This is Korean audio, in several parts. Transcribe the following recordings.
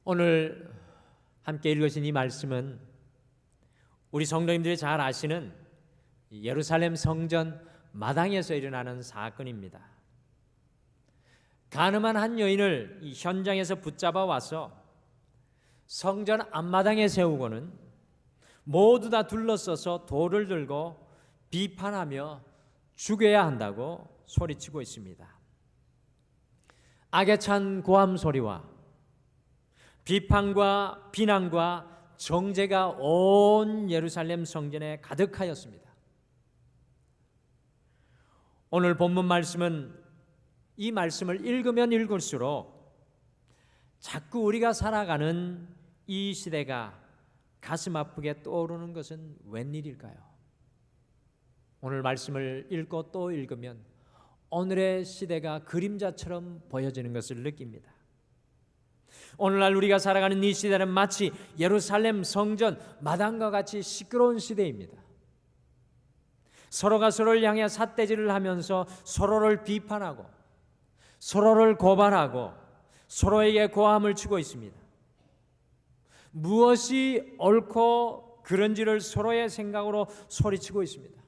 오늘 함께 읽으신 이 말씀은 우리 성도님들이 잘 아시는 예루살렘 성전 마당에서 일어나는 사건입니다. 가늠한 한 여인을 이 현장에서 붙잡아 와서 성전 앞마당에 세우고는 모두 다 둘러서서 돌을 들고 비판하며 죽여야 한다고 소리치고 있습니다. 악에 찬 고함 소리와 비판과 비난과 정죄가 온 예루살렘 성전에 가득하였습니다. 오늘 본문 말씀은 이 말씀을 읽으면 읽을수록 자꾸 우리가 살아가는 이 시대가 가슴 아프게 떠오르는 것은 웬일일까요? 오늘 말씀을 읽고 또 읽으면 오늘의 시대가 그림자처럼 보여지는 것을 느낍니다. 오늘날 우리가 살아가는 이 시대는 마치 예루살렘 성전 마당과 같이 시끄러운 시대입니다. 서로가 서로를 향해 삿대질을 하면서 서로를 비판하고 서로를 고발하고 서로에게 고함을 치고 있습니다. 무엇이 옳고 그른지를 서로의 생각으로 소리치고 있습니다.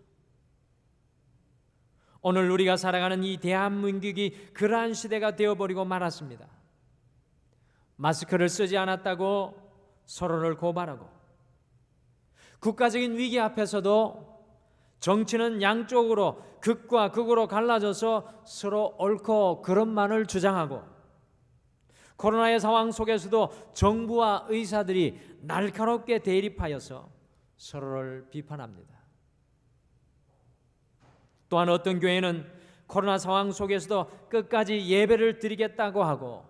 오늘 우리가 살아가는 이 대한민국이 그러한 시대가 되어버리고 말았습니다. 마스크를 쓰지 않았다고 서로를 고발하고, 국가적인 위기 앞에서도 정치는 양쪽으로 극과 극으로 갈라져서 서로 옳고 그른만을 주장하고, 코로나의 상황 속에서도 정부와 의사들이 날카롭게 대립하여서 서로를 비판합니다. 또한 어떤 교회는 코로나 상황 속에서도 끝까지 예배를 드리겠다고 하고,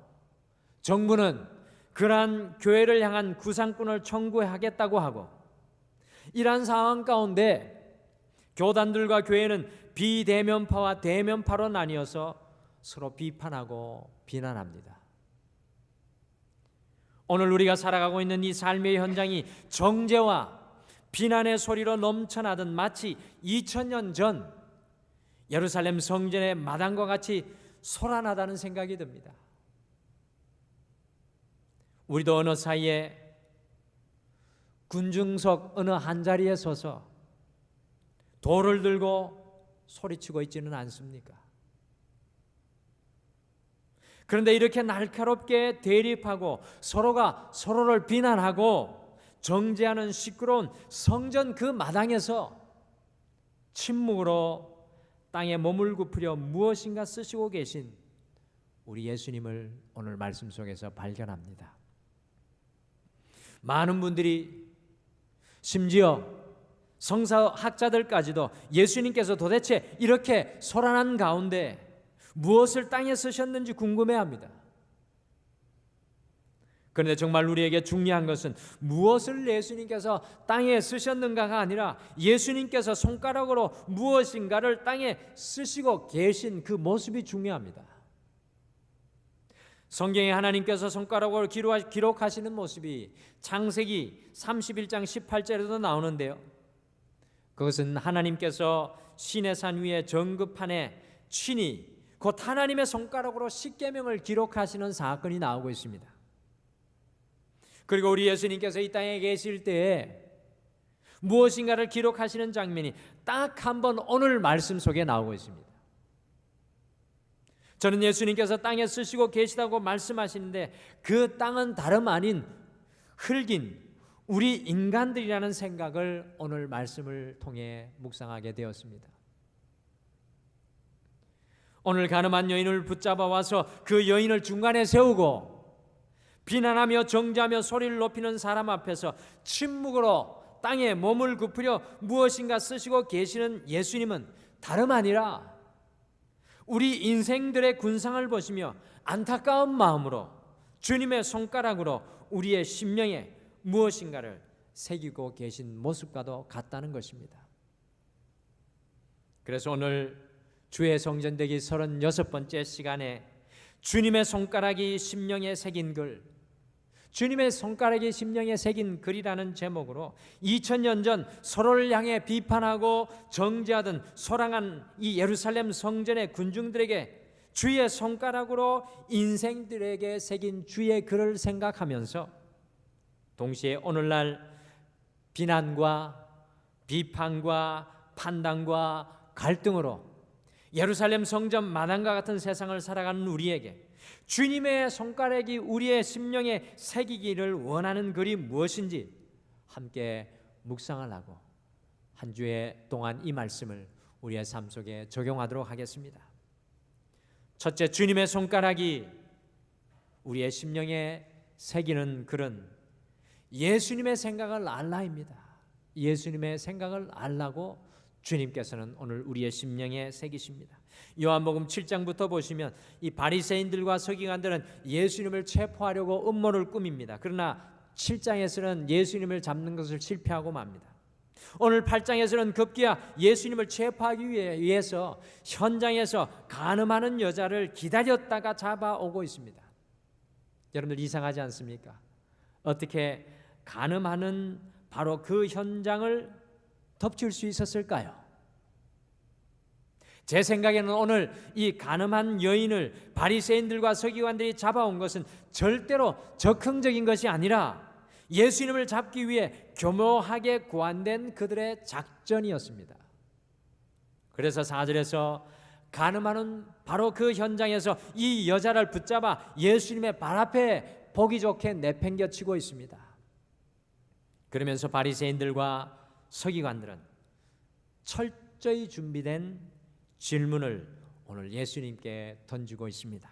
정부는 그러한 교회를 향한 구상권을 청구하겠다고 하고, 이러한 상황 가운데 교단들과 교회는 비대면파와 대면파로 나뉘어서 서로 비판하고 비난합니다. 오늘 우리가 살아가고 있는 이 삶의 현장이 정죄와 비난의 소리로 넘쳐나듯 마치 2000년 전 예루살렘 성전의 마당과 같이 소란하다는 생각이 듭니다. 우리도 어느 사이에 군중석 어느 한자리에 서서 돌을 들고 소리치고 있지는 않습니까? 그런데 이렇게 날카롭게 대립하고 서로가 서로를 비난하고 정죄하는 시끄러운 성전 그 마당에서 침묵으로 땅에 몸을 굽히려 무엇인가 쓰시고 계신 우리 예수님을 오늘 말씀 속에서 발견합니다. 많은 분들이, 심지어 성서학자들까지도 예수님께서 도대체 이렇게 소란한 가운데 무엇을 땅에 쓰셨는지 궁금해합니다. 그런데 정말 우리에게 중요한 것은 무엇을 예수님께서 땅에 쓰셨는가가 아니라 예수님께서 손가락으로 무엇인가를 땅에 쓰시고 계신 그 모습이 중요합니다. 성경에 하나님께서 손가락으로 기록하시는 모습이 창세기 31장 18절에도 나오는데요, 그것은 하나님께서 시내산 위에 정급판에 친히 곧 하나님의 손가락으로 십계명을 기록하시는 사건이 나오고 있습니다. 그리고 우리 예수님께서 이 땅에 계실 때에 무엇인가를 기록하시는 장면이 딱 한 번 오늘 말씀 속에 나오고 있습니다. 저는 예수님께서 땅에 쓰시고 계시다고 말씀하시는데 그 땅은 다름 아닌 흙인 우리 인간들이라는 생각을 오늘 말씀을 통해 묵상하게 되었습니다. 오늘 가늠한 여인을 붙잡아 와서 그 여인을 중간에 세우고 비난하며 정죄하며 소리를 높이는 사람 앞에서 침묵으로 땅에 몸을 굽히려 무엇인가 쓰시고 계시는 예수님은 다름 아니라 우리 인생들의 군상을 보시며 안타까운 마음으로 주님의 손가락으로 우리의 심령에 무엇인가를 새기고 계신 모습과도 같다는 것입니다. 그래서 오늘 주의 성전되기 36번째 시간에 주님의 손가락이 심령에 새긴 글, 주님의 손가락이 심령에 새긴 글이라는 제목으로 2000년 전 서로를 향해 비판하고 정죄하던 소란한 이 예루살렘 성전의 군중들에게 주의 손가락으로 인생들에게 새긴 주의 글을 생각하면서 동시에 오늘날 비난과 비판과 판단과 갈등으로 예루살렘 성전 마당과 같은 세상을 살아가는 우리에게 주님의 손가락이 우리의 심령에 새기기를 원하는 글이 무엇인지 함께 묵상을 하고 한 주에 동안 이 말씀을 우리의 삶 속에 적용하도록 하겠습니다. 첫째, 주님의 손가락이 우리의 심령에 새기는 글은 예수님의 생각을 알라입니다. 예수님의 생각을 알라고 주님께서는 오늘 우리의 심령에 새기십니다. 요한복음 7장부터 보시면 이 바리새인들과 서기관들은 예수님을 체포하려고 음모를 꾸밉니다. 그러나 7장에서는 예수님을 잡는 것을 실패하고 맙니다. 오늘 8장에서는 급기야 예수님을 체포하기 위해서 현장에서 간음하는 여자를 기다렸다가 잡아오고 있습니다. 여러분들 이상하지 않습니까? 어떻게 간음하는 바로 그 현장을 덮칠 수 있었을까요? 제 생각에는 오늘 이 간음한 여인을 바리새인들과 서기관들이 잡아온 것은 절대로 적극적인 것이 아니라 예수님을 잡기 위해 교묘하게 고안된 그들의 작전이었습니다. 그래서 4절에서 간음하는 바로 그 현장에서 이 여자를 붙잡아 예수님의 발 앞에 보기 좋게 내팽겨치고 있습니다. 그러면서 바리새인들과 서기관들은 철저히 준비된 질문을 오늘 예수님께 던지고 있습니다.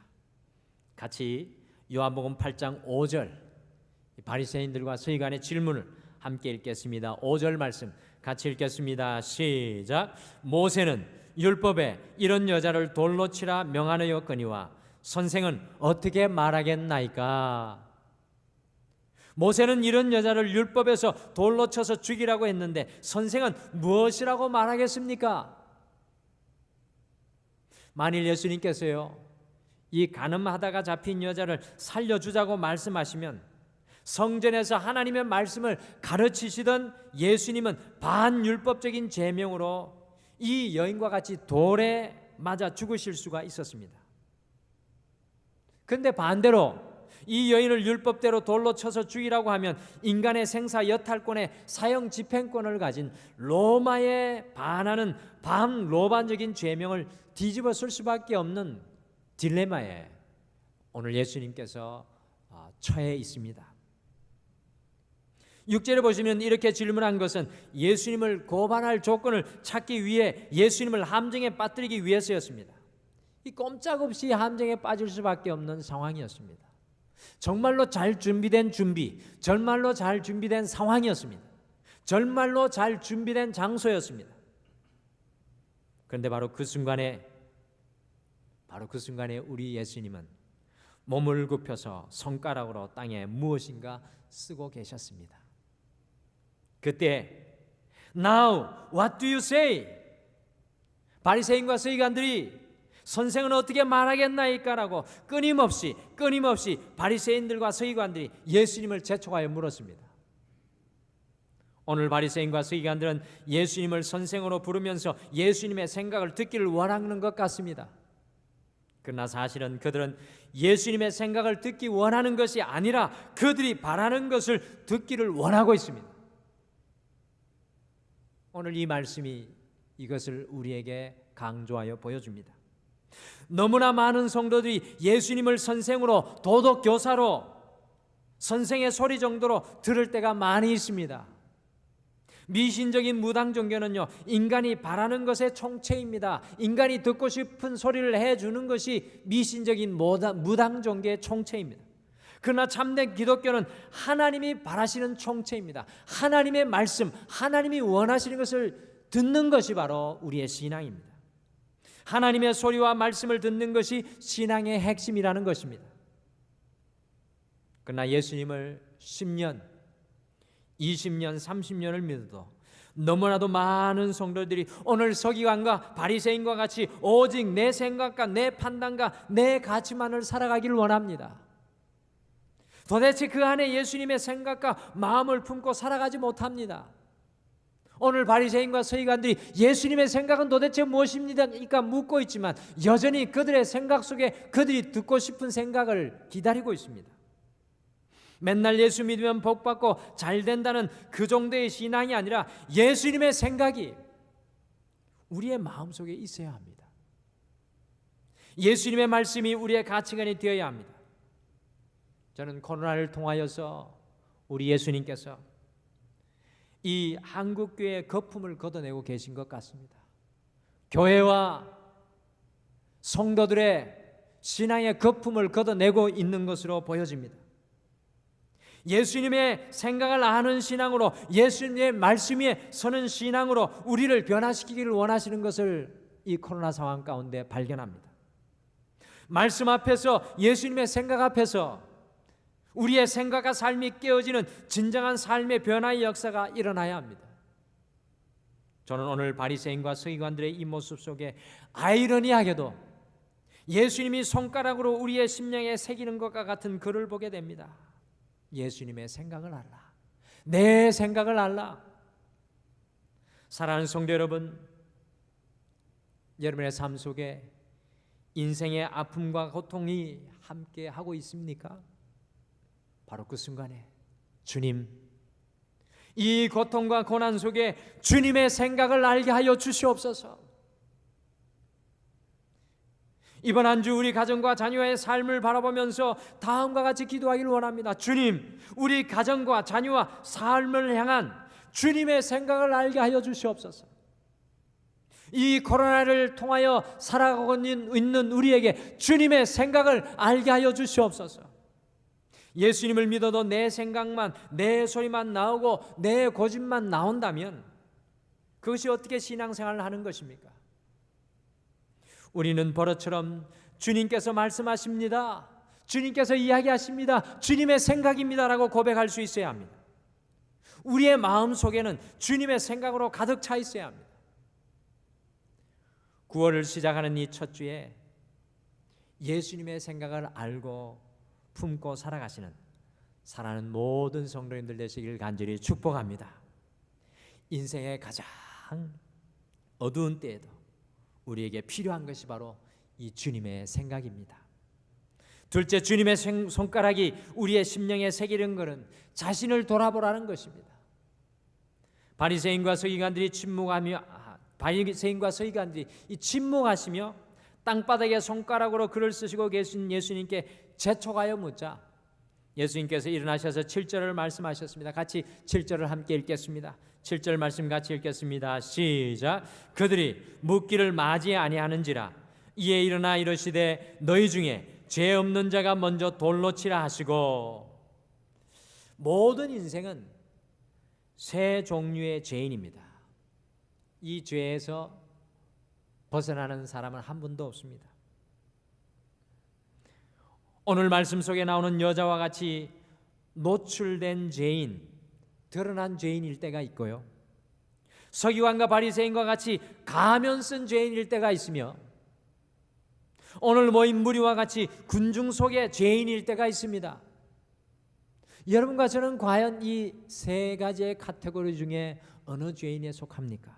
같이 요한복음 8장 5절 바리새인들과 서기관의 질문을 함께 읽겠습니다. 5절 말씀 같이 읽겠습니다. 시작. 모세는 율법에 이런 여자를 돌로 치라 명하였거니와 선생은 어떻게 말하겠나이까? 모세는 이런 여자를 율법에서 돌로 쳐서 죽이라고 했는데 선생은 무엇이라고 말하겠습니까? 만일 예수님께서요 이 간음하다가 잡힌 여자를 살려주자고 말씀하시면 성전에서 하나님의 말씀을 가르치시던 예수님은 반율법적인 제명으로 이 여인과 같이 돌에 맞아 죽으실 수가 있었습니다. 그런데 반대로 이 여인을 율법대로 돌로 쳐서 죽이라고 하면 인간의 생사 여탈권의 사형 집행권을 가진 로마에 반하는 반로반적인 죄명을 뒤집어 쓸 수밖에 없는 딜레마에 오늘 예수님께서 처해 있습니다. 6절에 보시면 이렇게 질문한 것은 예수님을 고발할 조건을 찾기 위해 예수님을 함정에 빠뜨리기 위해서였습니다. 이 꼼짝없이 함정에 빠질 수밖에 없는 상황이었습니다. 정말로 잘 준비된 준비, 정말로 잘 준비된 상황이었습니다. 정말로 잘 준비된 장소였습니다. 그런데 바로 그 순간에 우리 예수님은 몸을 굽혀서 손가락으로 땅에 무엇인가 쓰고 계셨습니다. 그때 Now what do you say? 바리새인과 서기관들이 선생은 어떻게 말하겠나이까라고 끊임없이 바리새인들과 서기관들이 예수님을 재촉하여 물었습니다. 오늘 바리새인과 서기관들은 예수님을 선생으로 부르면서 예수님의 생각을 듣기를 원하는 것 같습니다. 그러나 사실은 그들은 예수님의 생각을 듣기 원하는 것이 아니라 그들이 바라는 것을 듣기를 원하고 있습니다. 오늘 이 말씀이 이것을 우리에게 강조하여 보여줍니다. 너무나 많은 성도들이 예수님을 선생으로 도덕 교사로 선생의 소리 정도로 들을 때가 많이 있습니다. 미신적인 무당 종교는요 인간이 바라는 것의 총체입니다. 인간이 듣고 싶은 소리를 해주는 것이 미신적인 무당 종교의 총체입니다. 그러나 참된 기독교는 하나님이 바라시는 총체입니다. 하나님의 말씀, 하나님이 원하시는 것을 듣는 것이 바로 우리의 신앙입니다. 하나님의 소리와 말씀을 듣는 것이 신앙의 핵심이라는 것입니다. 그러나 예수님을 10년, 20년, 30년을 믿어도 너무나도 많은 성도들이 오늘 서기관과 바리새인과 같이 오직 내 생각과 내 판단과 내 가치만을 살아가기를 원합니다. 도대체 그 안에 예수님의 생각과 마음을 품고 살아가지 못합니다. 오늘 바리새인과 서기관들이 예수님의 생각은 도대체 무엇입니까? 묻고 있지만 여전히 그들의 생각 속에 그들이 듣고 싶은 생각을 기다리고 있습니다. 맨날 예수 믿으면 복 받고 잘 된다는 그 정도의 신앙이 아니라 예수님의 생각이 우리의 마음속에 있어야 합니다. 예수님의 말씀이 우리의 가치관이 되어야 합니다. 저는 코로나를 통하여서 우리 예수님께서 이 한국교회의 거품을 걷어내고 계신 것 같습니다. 교회와 성도들의 신앙의 거품을 걷어내고 있는 것으로 보여집니다. 예수님의 생각을 아는 신앙으로, 예수님의 말씀 위에 서는 신앙으로 우리를 변화시키기를 원하시는 것을 이 코로나 상황 가운데 발견합니다. 말씀 앞에서, 예수님의 생각 앞에서 우리의 생각과 삶이 깨어지는 진정한 삶의 변화의 역사가 일어나야 합니다. 저는 오늘 바리새인과 서기관들의 이 모습 속에 아이러니하게도 예수님이 손가락으로 우리의 심령에 새기는 것과 같은 글을 보게 됩니다. 예수님의 생각을 알라. 내 생각을 알라. 사랑하는 성도 여러분, 여러분의 삶 속에 인생의 아픔과 고통이 함께 하고 있습니까? 바로 그 순간에 주님, 이 고통과 고난 속에 주님의 생각을 알게 하여 주시옵소서. 이번 한 주 우리 가정과 자녀의 삶을 바라보면서 다음과 같이 기도하기를 원합니다. 주님, 우리 가정과 자녀와 삶을 향한 주님의 생각을 알게 하여 주시옵소서. 이 코로나를 통하여 살아가고 있는 우리에게 주님의 생각을 알게 하여 주시옵소서. 예수님을 믿어도 내 생각만, 내 소리만 나오고 내 고집만 나온다면 그것이 어떻게 신앙생활을 하는 것입니까? 우리는 버릇처럼 주님께서 말씀하십니다, 주님께서 이야기하십니다, 주님의 생각입니다라고 고백할 수 있어야 합니다. 우리의 마음 속에는 주님의 생각으로 가득 차 있어야 합니다. 9월을 시작하는 이 첫 주에 예수님의 생각을 알고 품고 살아가시는 사랑하는 모든 성도님들 되시길 간절히 축복합니다. 인생의 가장 어두운 때에도 우리에게 필요한 것이 바로 이 주님의 생각입니다. 둘째, 주님의 손가락이 우리의 심령에 새기는 것은 자신을 돌아보라는 것입니다. 바리새인과 서기관들이 침묵하시며 땅바닥에 손가락으로 글을 쓰시고 계신 예수님께 재촉하여 묻자 예수님께서 일어나셔서 7절을 말씀하셨습니다. 같이 7절을 함께 읽겠습니다. 7절 말씀 같이 읽겠습니다. 시작. 그들이 묻기를 마지 아니하는지라 이에 일어나 이르시되 너희 중에 죄 없는 자가 먼저 돌로 치라 하시고. 모든 인생은 세 종류의 죄인입니다. 이 죄에서 벗어나는 사람은 한 분도 없습니다. 오늘 말씀 속에 나오는 여자와 같이 노출된 죄인, 드러난 죄인일 때가 있고요, 서기관과 바리새인과 같이 가면 쓴 죄인일 때가 있으며, 오늘 모인 무리와 같이 군중 속의 죄인일 때가 있습니다. 여러분과 저는 과연 이 세 가지의 카테고리 중에 어느 죄인에 속합니까?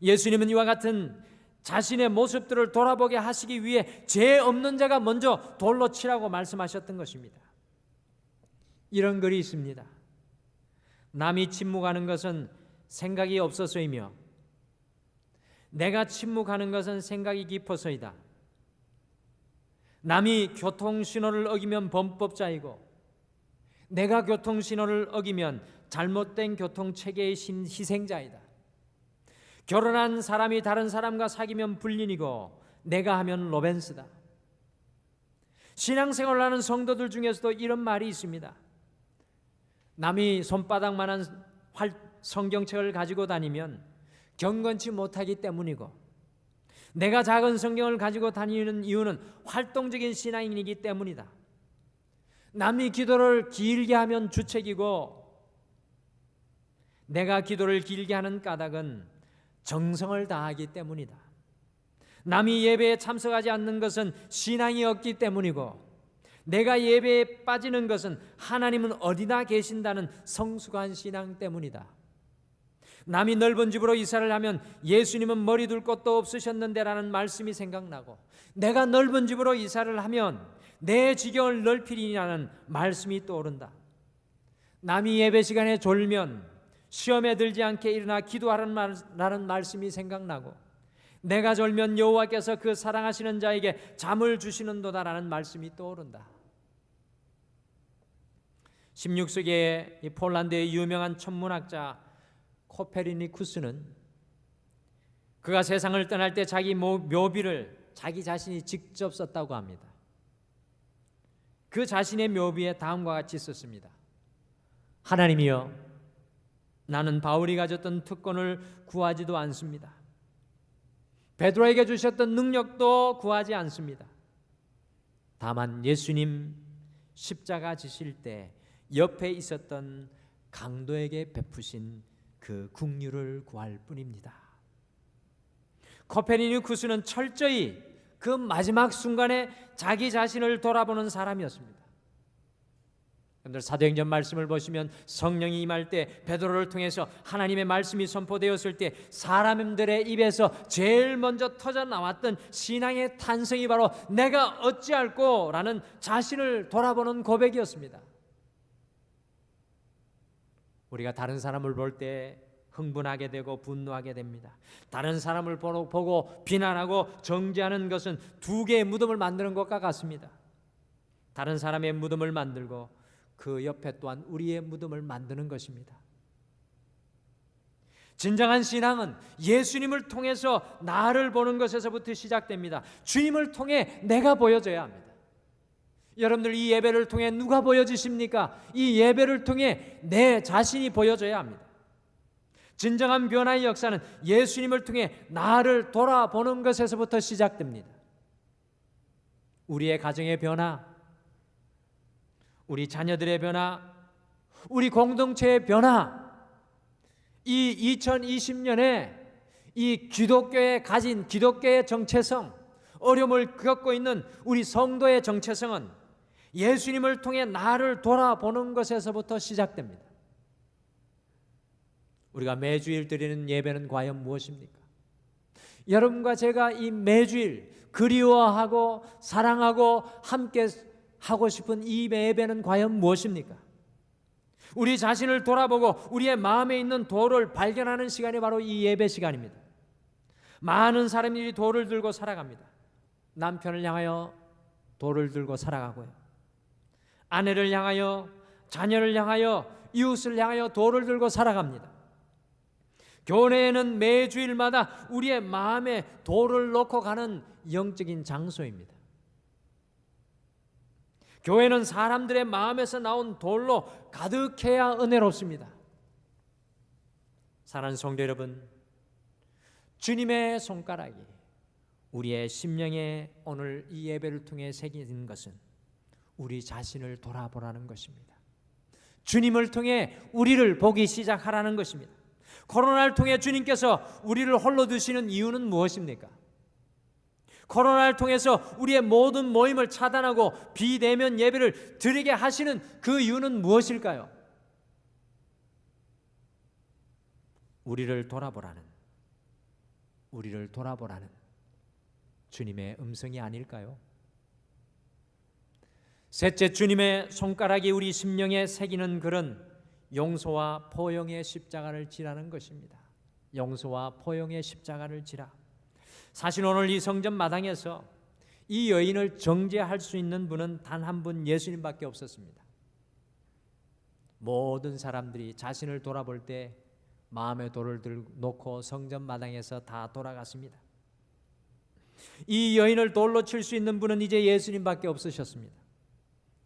예수님은 이와 같은 자신의 모습들을 돌아보게 하시기 위해 죄 없는 자가 먼저 돌로 치라고 말씀하셨던 것입니다. 이런 글이 있습니다. 남이 침묵하는 것은 생각이 없어서이며 내가 침묵하는 것은 생각이 깊어서이다. 남이 교통신호를 어기면 범법자이고 내가 교통신호를 어기면 잘못된 교통체계의 희생자이다. 결혼한 사람이 다른 사람과 사귀면 불륜이고 내가 하면 로맨스다. 신앙생활을 하는 성도들 중에서도 이런 말이 있습니다. 남이 손바닥만한 성경책을 가지고 다니면 경건치 못하기 때문이고 내가 작은 성경을 가지고 다니는 이유는 활동적인 신앙인이기 때문이다. 남이 기도를 길게 하면 주책이고 내가 기도를 길게 하는 까닭은 정성을 다하기 때문이다. 남이 예배에 참석하지 않는 것은 신앙이 없기 때문이고 내가 예배에 빠지는 것은 하나님은 어디나 계신다는 성숙한 신앙 때문이다. 남이 넓은 집으로 이사를 하면 예수님은 머리 둘 곳도 없으셨는데 라는 말씀이 생각나고, 내가 넓은 집으로 이사를 하면 내 지경을 넓히리라는 말씀이 떠오른다. 남이 예배 시간에 졸면 시험에 들지 않게 일어나 기도하라는 말씀이 생각나고, 내가 졸면 여호와께서 그 사랑하시는 자에게 잠을 주시는도다라는 말씀이 떠오른다. 16세기에 이 폴란드의 유명한 천문학자 코페르니쿠스는 그가 세상을 떠날 때 자기 묘비를 자기 자신이 직접 썼다고 합니다. 그 자신의 묘비에 다음과 같이 썼습니다. 하나님이여, 나는 바울이 가졌던 특권을 구하지도 않습니다. 베드로에게 주셨던 능력도 구하지 않습니다. 다만 예수님 십자가 지실 때 옆에 있었던 강도에게 베푸신 그 긍휼을 구할 뿐입니다. 코페르니쿠스는 철저히 그 마지막 순간에 자기 자신을 돌아보는 사람이었습니다. 여러분들 사도행전 말씀을 보시면 성령이 임할 때 베드로를 통해서 하나님의 말씀이 선포되었을 때 사람들의 입에서 제일 먼저 터져 나왔던 신앙의 탄성이 바로 내가 어찌할꼬 라는 자신을 돌아보는 고백이었습니다. 우리가 다른 사람을 볼 때 흥분하게 되고 분노하게 됩니다. 다른 사람을 보고 비난하고 정죄하는 것은 두 개의 무덤을 만드는 것과 같습니다. 다른 사람의 무덤을 만들고 그 옆에 또한 우리의 무덤을 만드는 것입니다. 진정한 신앙은 예수님을 통해서 나를 보는 것에서부터 시작됩니다. 주님을 통해 내가 보여져야 합니다. 여러분들, 이 예배를 통해 누가 보여지십니까? 이 예배를 통해 내 자신이 보여져야 합니다. 진정한 변화의 역사는 예수님을 통해 나를 돌아보는 것에서부터 시작됩니다. 우리의 가정의 변화, 우리 자녀들의 변화, 우리 공동체의 변화, 이 2020년에 이 기독교에 가진 기독교의 정체성, 어려움을 겪고 있는 우리 성도의 정체성은 예수님을 통해 나를 돌아보는 것에서부터 시작됩니다. 우리가 매주일 드리는 예배는 과연 무엇입니까? 여러분과 제가 이 매주일 그리워하고 사랑하고 함께 하고 싶은 이 예배는 과연 무엇입니까? 우리 자신을 돌아보고 우리의 마음에 있는 돌을 발견하는 시간이 바로 이 예배 시간입니다. 많은 사람들이 돌을 들고 살아갑니다. 남편을 향하여 돌을 들고 살아가고요, 아내를 향하여, 자녀를 향하여, 이웃을 향하여 돌을 들고 살아갑니다. 교회는 매주일마다 우리의 마음에 돌을 놓고 가는 영적인 장소입니다. 교회는 사람들의 마음에서 나온 돌로 가득해야 은혜롭습니다. 사랑하는 성도 여러분, 주님의 손가락이 우리의 심령에 오늘 이 예배를 통해 새기는 것은 우리 자신을 돌아보라는 것입니다. 주님을 통해 우리를 보기 시작하라는 것입니다. 코로나를 통해 주님께서 우리를 홀로 두시는 이유는 무엇입니까? 코로나를 통해서 우리의 모든 모임을 차단하고 비대면 예배를 드리게 하시는 그 이유는 무엇일까요? 우리를 돌아보라는 주님의 음성이 아닐까요? 셋째, 주님의 손가락이 우리 심령에 새기는 글은 용서와 포용의 십자가를 지라는 것입니다. 용서와 포용의 십자가를 지라. 사실 오늘 이 성전 마당에서 이 여인을 정죄할 수 있는 분은 단 한 분, 예수님밖에 없었습니다. 모든 사람들이 자신을 돌아볼 때 마음에 돌을 놓고 성전 마당에서 다 돌아갔습니다. 이 여인을 돌로 칠 수 있는 분은 이제 예수님밖에 없으셨습니다.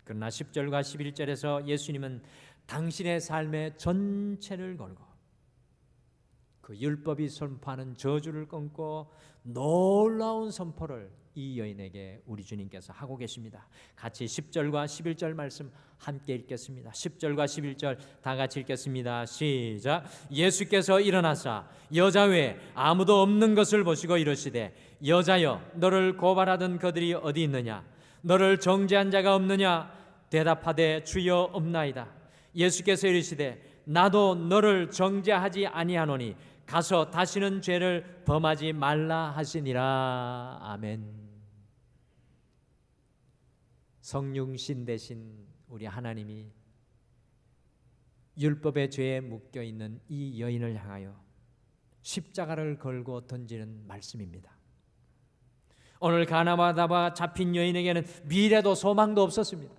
그러나 10절과 11절에서 예수님은 당신의 삶의 전체를 걸고 그 율법이 선포하는 저주를 끊고 놀라운 선포를 이 여인에게 우리 주님께서 하고 계십니다. 같이 10절과 11절 말씀 함께 읽겠습니다. 10절과 11절 다 같이 읽겠습니다. 시작. 예수께서 일어나사 여자 외에 아무도 없는 것을 보시고 이르시되 여자여, 너를 고발하던 그들이 어디 있느냐? 너를 정죄한 자가 없느냐? 대답하되 주여 없나이다. 예수께서 이르시되 나도 너를 정죄하지 아니하노니 가서 다시는 죄를 범하지 말라 하시니라. 아멘. 성육신 되신 우리 하나님이 율법의 죄에 묶여 있는 이 여인을 향하여 십자가를 걸고 던지는 말씀입니다. 오늘 가나바다와 잡힌 여인에게는 미래도 소망도 없었습니다.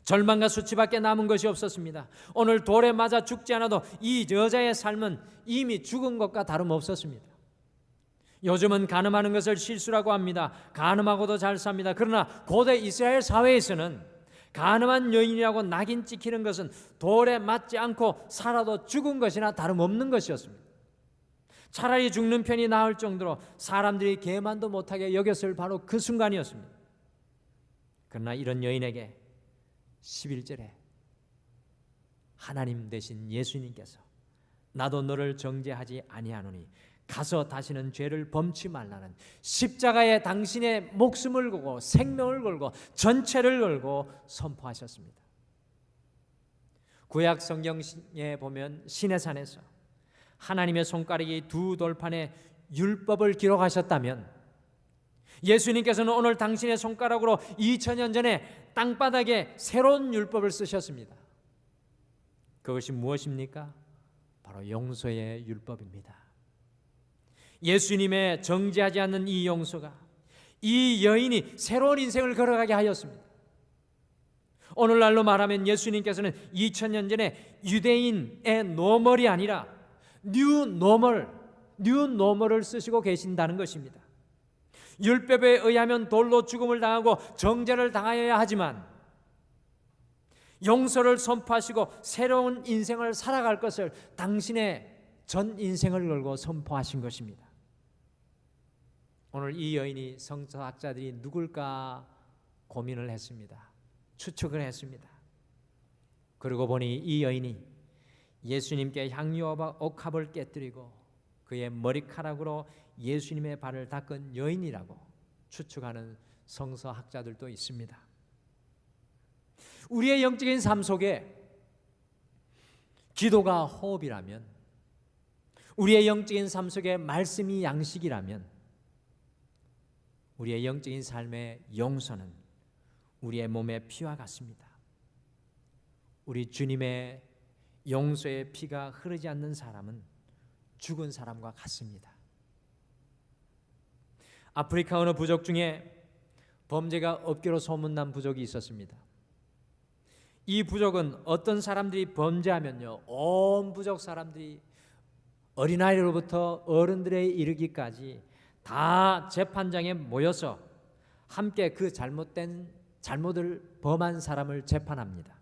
절망과 수치밖에 남은 것이 없었습니다. 오늘 돌에 맞아 죽지 않아도 이 여자의 삶은 이미 죽은 것과 다름없었습니다. 요즘은 간음하는 것을 실수라고 합니다. 간음하고도 잘 삽니다. 그러나 고대 이스라엘 사회에서는 간음한 여인이라고 낙인 찍히는 것은 돌에 맞지 않고 살아도 죽은 것이나 다름없는 것이었습니다. 차라리 죽는 편이 나을 정도로 사람들이 개만도 못하게 여겼을 바로 그 순간이었습니다. 그러나 이런 여인에게 11절에 하나님 되신 예수님께서 나도 너를 정죄하지 아니하노니 가서 다시는 죄를 범치 말라는 십자가에 당신의 목숨을 걸고 생명을 걸고 전체를 걸고 선포하셨습니다. 구약 성경에 보면 시내산에서 하나님의 손가락이 두 돌판에 율법을 기록하셨다면 예수님께서는 오늘 당신의 손가락으로 2000년 전에 땅바닥에 새로운 율법을 쓰셨습니다. 그것이 무엇입니까? 바로 용서의 율법입니다. 예수님의 정죄하지 않는 이 용서가 이 여인이 새로운 인생을 걸어가게 하였습니다. 오늘날로 말하면 예수님께서는 2000년 전에 유대인의 노멀이 아니라 뉴 노멀을 쓰시고 계신다는 것입니다. 율법에 의하면 돌로 죽음을 당하고 정죄를 당하여야 하지만 용서를 선포하시고 새로운 인생을 살아갈 것을 당신의 전 인생을 걸고 선포하신 것입니다. 오늘 이 여인이 성서학자들이 누굴까 고민을 했습니다. 추측을 했습니다. 그러고 보니 이 여인이 예수님께 향유와 옥합을 깨뜨리고 그의 머리카락으로 예수님의 발을 닦은 여인이라고 추측하는 성서학자들도 있습니다. 우리의 영적인 삶 속에 기도가 호흡이라면, 우리의 영적인 삶 속에 말씀이 양식이라면, 우리의 영적인 삶의 용서는 우리의 몸의 피와 같습니다. 우리 주님의 용서의 피가 흐르지 않는 사람은 죽은 사람과 같습니다. 아프리카 어느 부족 중에 범죄가 없기로 소문난 부족이 있었습니다. 이 부족은 어떤 사람들이 범죄하면요, 온 부족 사람들이 어린아이로부터 어른들에 이르기까지 다 재판장에 모여서 함께 그 잘못을 범한 사람을 재판합니다.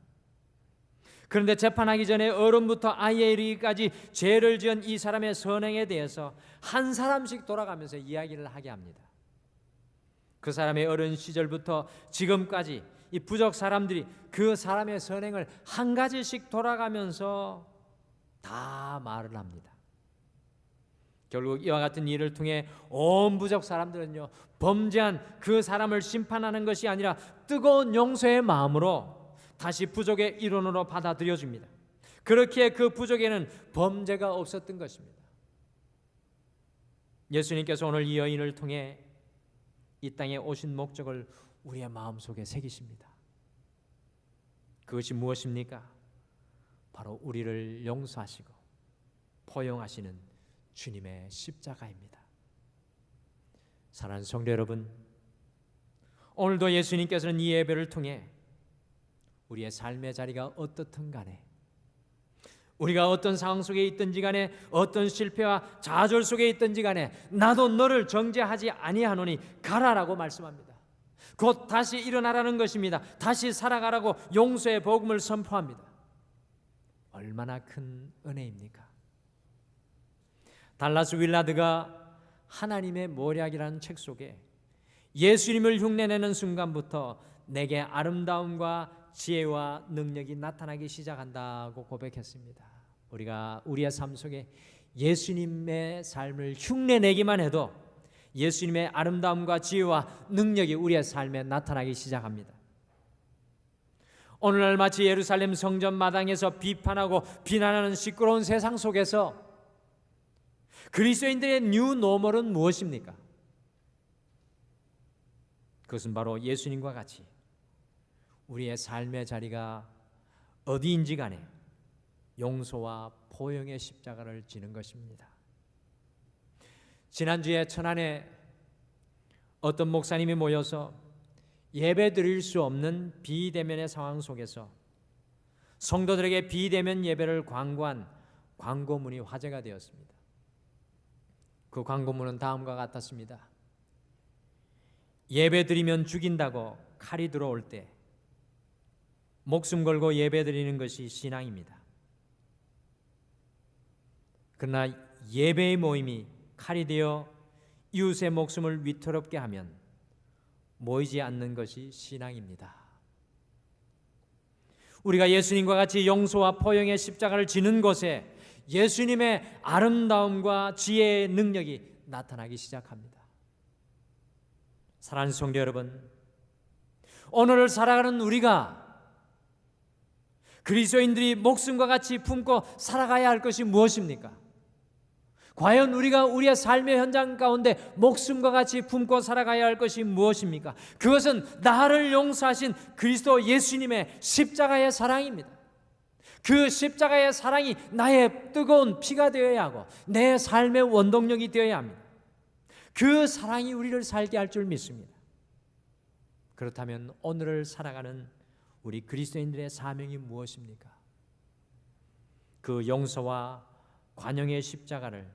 그런데 재판하기 전에 어른부터 아이에 이르기까지 죄를 지은 이 사람의 선행에 대해서 한 사람씩 돌아가면서 이야기를 하게 합니다. 그 사람의 어린 시절부터 지금까지 이 부족 사람들이 그 사람의 선행을 한 가지씩 돌아가면서 다 말을 합니다. 결국 이와 같은 일을 통해 온 부족 사람들은요, 범죄한 그 사람을 심판하는 것이 아니라 뜨거운 용서의 마음으로 다시 부족의 일원으로 받아들여집니다. 그렇기에 그 부족에는 범죄가 없었던 것입니다. 예수님께서 오늘 이 여인을 통해 이 땅에 오신 목적을 우리의 마음속에 새기십니다. 그것이 무엇입니까? 바로 우리를 용서하시고 포용하시는 주님의 십자가입니다. 사랑하는 성도 여러분, 오늘도 예수님께서는 이 예배를 통해 우리의 삶의 자리가 어떻든 간에, 우리가 어떤 상황 속에 있든지 간에, 어떤 실패와 좌절 속에 있든지 간에 나도 너를 정죄하지 아니하노니 가라라고 말씀합니다. 곧 다시 일어나라는 것입니다. 다시 살아가라고 용서의 복음을 선포합니다. 얼마나 큰 은혜입니까? 달라스 윌라드가 하나님의 모략이라는 책 속에 예수님을 흉내내는 순간부터 내게 아름다움과 지혜와 능력이 나타나기 시작한다고 고백했습니다. 우리가 우리의 삶 속에 예수님의 삶을 흉내내기만 해도 예수님의 아름다움과 지혜와 능력이 우리의 삶에 나타나기 시작합니다. 오늘날 마치 예루살렘 성전 마당에서 비판하고 비난하는 시끄러운 세상 속에서 그리스도인들의 뉴 노멀은 무엇입니까? 그것은 바로 예수님과 같이 우리의 삶의 자리가 어디인지 간에 용서와 포용의 십자가를 지는 것입니다. 지난주에 천안에 어떤 목사님이 모여서 예배 드릴 수 없는 비대면의 상황 속에서 성도들에게 비대면 예배를 광고한 광고문이 화제가 되었습니다. 그 광고문은 다음과 같았습니다. 예배 드리면 죽인다고 칼이 들어올 때 목숨 걸고 예배 드리는 것이 신앙입니다. 그러나 예배의 모임이 칼이 되어 이웃의 목숨을 위태롭게 하면 모이지 않는 것이 신앙입니다. 우리가 예수님과 같이 용서와 포용의 십자가를 지는 곳에 예수님의 아름다움과 지혜의 능력이 나타나기 시작합니다. 사랑하는 성도 여러분, 오늘을 살아가는 우리가 그리스도인들이 목숨과 같이 품고 살아가야 할 것이 무엇입니까? 과연 우리가 우리의 삶의 현장 가운데 목숨과 같이 품고 살아가야 할 것이 무엇입니까? 그것은 나를 용서하신 그리스도 예수님의 십자가의 사랑입니다. 그 십자가의 사랑이 나의 뜨거운 피가 되어야 하고 내 삶의 원동력이 되어야 합니다. 그 사랑이 우리를 살게 할 줄 믿습니다. 그렇다면 오늘을 살아가는 우리 그리스도인들의 사명이 무엇입니까? 그 용서와 관용의 십자가를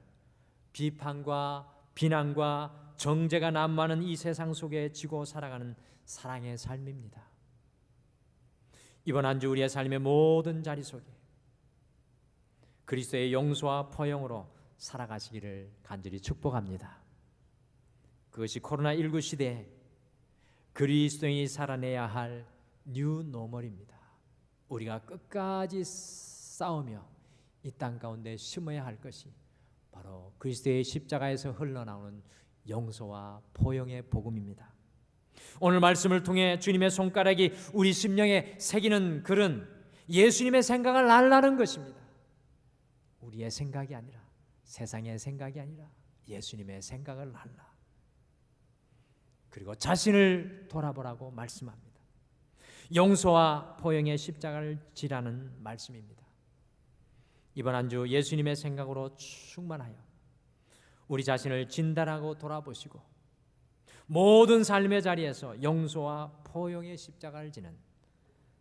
비판과 비난과 정죄가 난무하는 이 세상 속에 지고 살아가는 사랑의 삶입니다. 이번 한 주 우리의 삶의 모든 자리 속에 그리스도의 용서와 포용으로 살아가시기를 간절히 축복합니다. 그것이 코로나19 시대에 그리스도인이 살아내야 할 뉴 노멀입니다. 우리가 끝까지 싸우며 이 땅 가운데 심어야 할 것이 바로 그리스도의 십자가에서 흘러나오는 용서와 포용의 복음입니다. 오늘 말씀을 통해 주님의 손가락이 우리 심령에 새기는 글은 예수님의 생각을 알라는 것입니다. 우리의 생각이 아니라, 세상의 생각이 아니라 예수님의 생각을 알라. 그리고 자신을 돌아보라고 말씀합니다. 용서와 포용의 십자가를 지라는 말씀입니다. 이번 한 주 예수님의 생각으로 충만하여 우리 자신을 진단하고 돌아보시고 모든 삶의 자리에서 용서와 포용의 십자가를 지는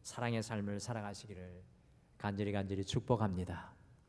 사랑의 삶을 살아가시기를 간절히 축복합니다.